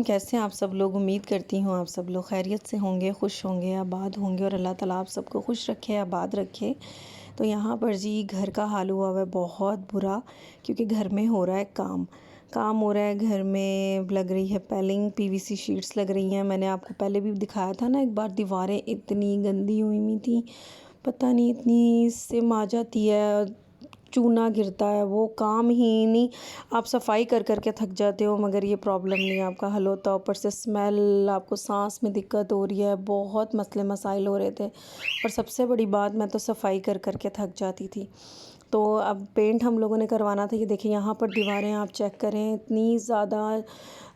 कैसे हैं आप सब लोग। उम्मीद करती हूँ आप सब लोग खैरियत से होंगे, खुश होंगे, आबाद होंगे और अल्लाह ताला आप सबको खुश रखे, आबाद रखे। तो यहाँ पर जी घर का हाल हुआ हुआ है बहुत बुरा, क्योंकि घर में हो रहा है काम हो रहा है। घर में लग रही है पेलिंग, पीवीसी शीट्स लग रही हैं। मैंने आपको पहले भी दिखाया था ना एक बार, दीवारें इतनी गंदी हुई हुई थी, पता नहीं इतनी सिम आ जाती है, चूना गिरता है, वो काम ही नहीं। आप सफाई कर कर के थक जाते हो मगर ये प्रॉब्लम नहीं आपका हल होता। ऊपर से स्मेल, आपको सांस में दिक्कत हो रही है, बहुत मसले मसाइल हो रहे थे। और सबसे बड़ी बात, मैं तो सफाई कर कर के थक जाती थी। तो अब पेंट हम लोगों ने करवाना था। ये देखिए यहाँ पर दीवारें आप चेक करें, इतनी ज़्यादा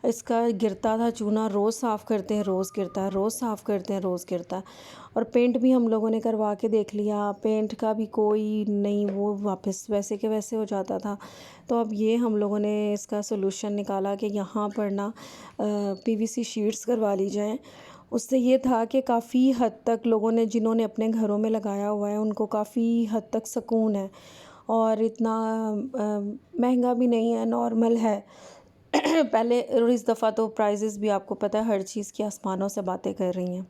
इसका गिरता था चूना। रोज़ साफ़ करते हैं, रोज़ गिरता है, रोज़ साफ़ करते हैं, रोज़ गिरता है। और पेंट भी हम लोगों ने करवा के देख लिया, पेंट का भी कोई नहीं, वो वापस वैसे के वैसे हो जाता था। तो अब ये हम लोगों ने इसका सलूशन निकाला कि यहाँ पर ना पीवीसी शीट्स करवा ली जाएँ। उससे ये था कि काफ़ी हद तक लोगों ने, जिन्होंने अपने घरों में लगाया हुआ है, उनको काफ़ी हद तक सुकून है। और इतना महंगा भी नहीं है, नॉर्मल है। पहले और इस दफ़ा तो प्राइजेज़ भी आपको पता है हर चीज़ की आसमानों से बातें कर रही हैं।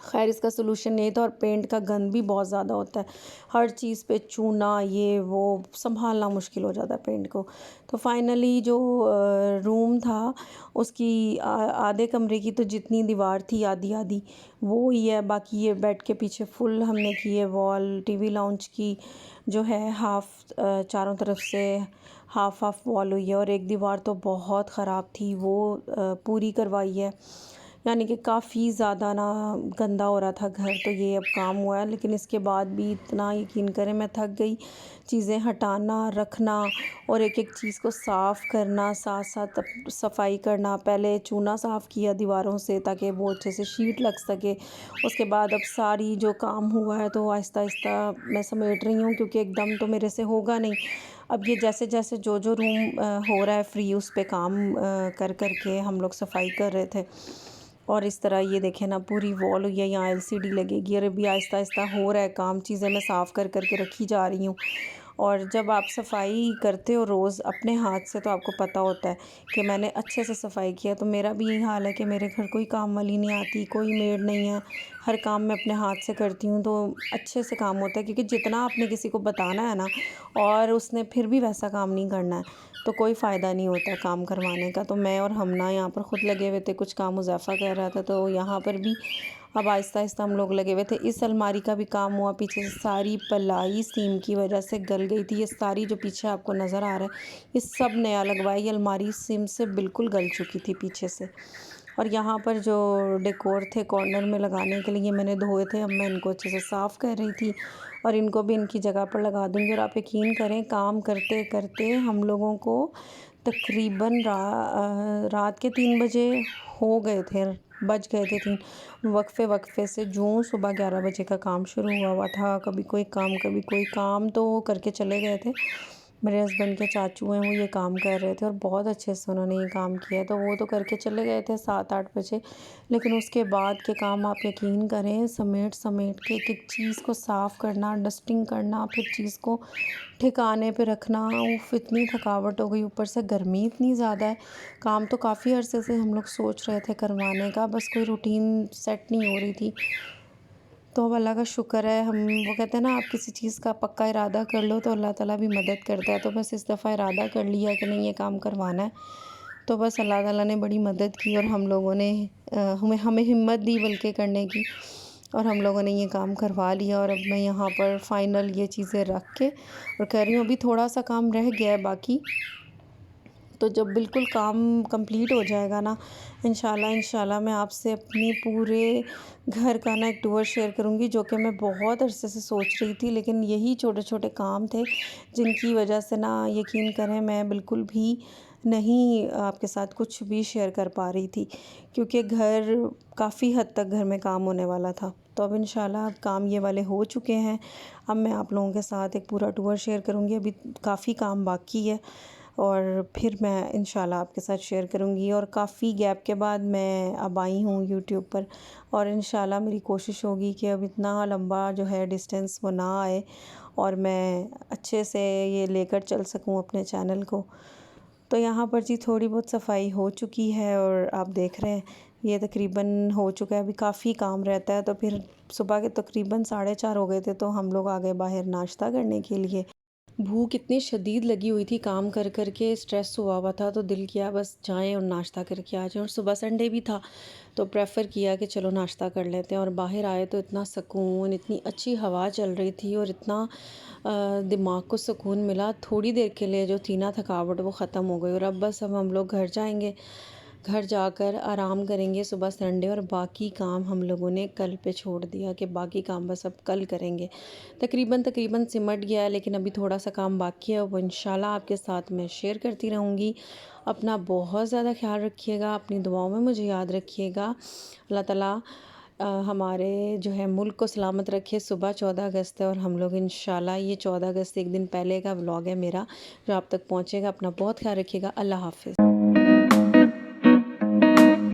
खैर इसका सलूशन नहीं था। और पेंट का गंद भी बहुत ज़्यादा होता है, हर चीज़ पे चूना, ये वो संभालना मुश्किल हो जाता है पेंट को। तो फाइनली जो रूम था उसकी आधे कमरे की तो जितनी दीवार थी आधी आधी वो ही है, बाकी ये बेड के पीछे फुल हमने की है वॉल। टीवी लाउंज की जो है हाफ़, चारों तरफ से हाफ़ हाफ़ वॉल हुई है। और एक दीवार तो बहुत ख़राब थी, वो पूरी करवाई है। यानी कि काफ़ी ज़्यादा ना गंदा हो रहा था घर। तो ये अब काम हुआ है, लेकिन इसके बाद भी इतना यकीन करें मैं थक गई। चीज़ें हटाना, रखना और एक एक चीज़ को साफ़ करना, साथ साथ सफाई करना। पहले चूना साफ़ किया दीवारों से ताकि वो अच्छे से शीट लग सके। उसके बाद अब सारी जो काम हुआ है तो आहिस्ता आहिस्ता मैं समेट रही हूँ, क्योंकि एकदम तो मेरे से होगा नहीं। अब ये जैसे जैसे जो रूम हो रहा है फ्री, उस पे काम कर कर के हम लोग सफाई कर रहे थे। और इस तरह ये देखें ना, पूरी वॉल हुई है, यहाँ एलसीडी लगेगी। और अभी आहिस्ता आहिस्ता हो रहा है काम, चीज़ें मैं साफ़ कर कर के रखी जा रही हूँ। और जब आप सफाई करते हो रोज़ अपने हाथ से, तो आपको पता होता है कि मैंने अच्छे से सफाई किया। तो मेरा भी यही हाल है कि मेरे घर कोई काम वाली नहीं आती, कोई मेड नहीं है, हर काम मैं अपने हाथ से करती हूँ। तो अच्छे से काम होता है, क्योंकि जितना आपने किसी को बताना है ना और उसने फिर भी वैसा काम नहीं करना है, तो कोई फ़ायदा नहीं होता काम करवाने का। तो मैं और हम ना यहाँ पर ख़ुद लगे हुए थे, कुछ काम हुज़ैफ़ा कर रहा था, तो यहाँ पर भी अब आहिस्ता आहिस्ता हम लोग लगे हुए थे। इस अलमारी का भी काम हुआ, पीछे से सारी पलाई सीम की वजह से गल गई थी। ये सारी जो पीछे आपको नज़र आ रहा है, ये सब नया लगवाया। ये अलमारी सीम से बिल्कुल गल चुकी थी पीछे से। और यहाँ पर जो डेकोर थे कॉर्नर में लगाने के लिए, ये मैंने धोए थे, अब मैं इनको अच्छे से साफ़ कर रही थी और इनको भी इनकी जगह पर लगा दूँगी। और आप यकीन करें, काम करते करते हम लोगों को तकरीबन रात के 3 बजे हो गए थे, बज गए थे 3। वक्फे वक्फे से जूँ सुबह 11 बजे का काम शुरू हुआ हुआ था, कभी कोई काम कभी कोई काम, तो वो करके चले गए थे। मेरे हस्बैंड के चाचू हैं, वो ये काम कर रहे थे और बहुत अच्छे से उन्होंने ये काम किया। तो वो तो करके चले गए थे 7-8 बजे, लेकिन उसके बाद के काम आप यकीन करें, समेट समेट के एक एक चीज़ को साफ़ करना, डस्टिंग करना, फिर चीज़ को ठिकाने पे रखना, उफ़ इतनी थकावट हो गई। ऊपर से गर्मी इतनी ज़्यादा है। काम तो काफ़ी अरसे से हम लोग सोच रहे थे करवाने का, बस कोई रूटीन सेट नहीं हो रही थी। तो अब अल्लाह का शुक्र है, हम, वो कहते हैं ना, आप किसी चीज़ का पक्का इरादा कर लो तो अल्लाह ताला भी मदद करता है। तो बस इस दफ़ा इरादा कर लिया कि नहीं, ये काम करवाना है। तो बस अल्लाह ताला ने बड़ी मदद की और हम लोगों ने हमें हमें हिम्मत दी बल्कि करने की, और हम लोगों ने ये काम करवा लिया। और अब मैं यहाँ पर फ़ाइनल ये चीज़ें रख के और कह रही हूँ, अभी थोड़ा सा काम रह गया है बाकी। तो जब बिल्कुल काम कंप्लीट हो जाएगा ना, इंशाल्लाह मैं आपसे अपनी पूरे घर का ना एक टूर शेयर करूँगी, जो कि मैं बहुत अरसे से सोच रही थी। लेकिन यही छोटे-छोटे काम थे जिनकी वजह से ना, यकीन करें, मैं बिल्कुल भी नहीं आपके साथ कुछ भी शेयर कर पा रही थी, क्योंकि घर काफ़ी हद तक घर में काम होने वाला था। तो अब इंशाल्लाह अब काम ये वाले हो चुके हैं। अब मैं आप लोगों के साथ एक पूरा टूर शेयर करूँगी। अभी काफ़ी काम बाकी है और फिर मैं इंशाल्लाह आपके साथ शेयर करूँगी। और काफ़ी गैप के बाद मैं अब आई हूँ यूट्यूब पर, और इंशाल्लाह मेरी कोशिश होगी कि अब इतना लंबा जो है डिस्टेंस वो ना आए और मैं अच्छे से ये लेकर चल सकूँ अपने चैनल को। तो यहाँ पर जी थोड़ी बहुत सफाई हो चुकी है और आप देख रहे हैं ये तकरीबन हो चुका है। अभी काफ़ी काम रहता है, तो फिर सुबह के तकरीबन 4:30 हो गए थे, तो हम लोग आ गए बाहर नाश्ता करने के लिए। भूख इतनी शदीद लगी हुई थी, काम कर कर के स्ट्रेस हुआ था, तो दिल किया बस जाएं और नाश्ता करके आ जाएं। और सुबह संडे भी था, तो प्रेफर किया कि चलो नाश्ता कर लेते हैं। और बाहर आए तो इतना सुकून, इतनी अच्छी हवा चल रही थी और इतना दिमाग को सुकून मिला। थोड़ी देर के लिए जो थी ना थकावट, वो ख़त्म हो गई। और अब हम लोग घर जाएंगे, घर जाकर आराम करेंगे सुबह संडे, और बाकी काम हम लोगों ने कल पे छोड़ दिया कि बाकी काम बस अब कल करेंगे। तकरीबन तकरीबन सिमट गया है, लेकिन अभी थोड़ा सा काम बाकी है, वो इंशाल्लाह आपके साथ मैं शेयर करती रहूँगी। अपना बहुत ज़्यादा ख्याल रखिएगा, अपनी दुआओं में मुझे याद रखिएगा। अल्लाह ताला हमारे जो है मुल्क को सलामत रखे। सुबह 14 अगस्त है और हम लोग इंशाल्लाह, ये 14 अगस्त से एक दिन पहले का व्लॉग है मेरा, जो आप तक पहुँचेगा। अपना बहुत ख्याल रखिएगा। अल्लाह हाफ़िज़।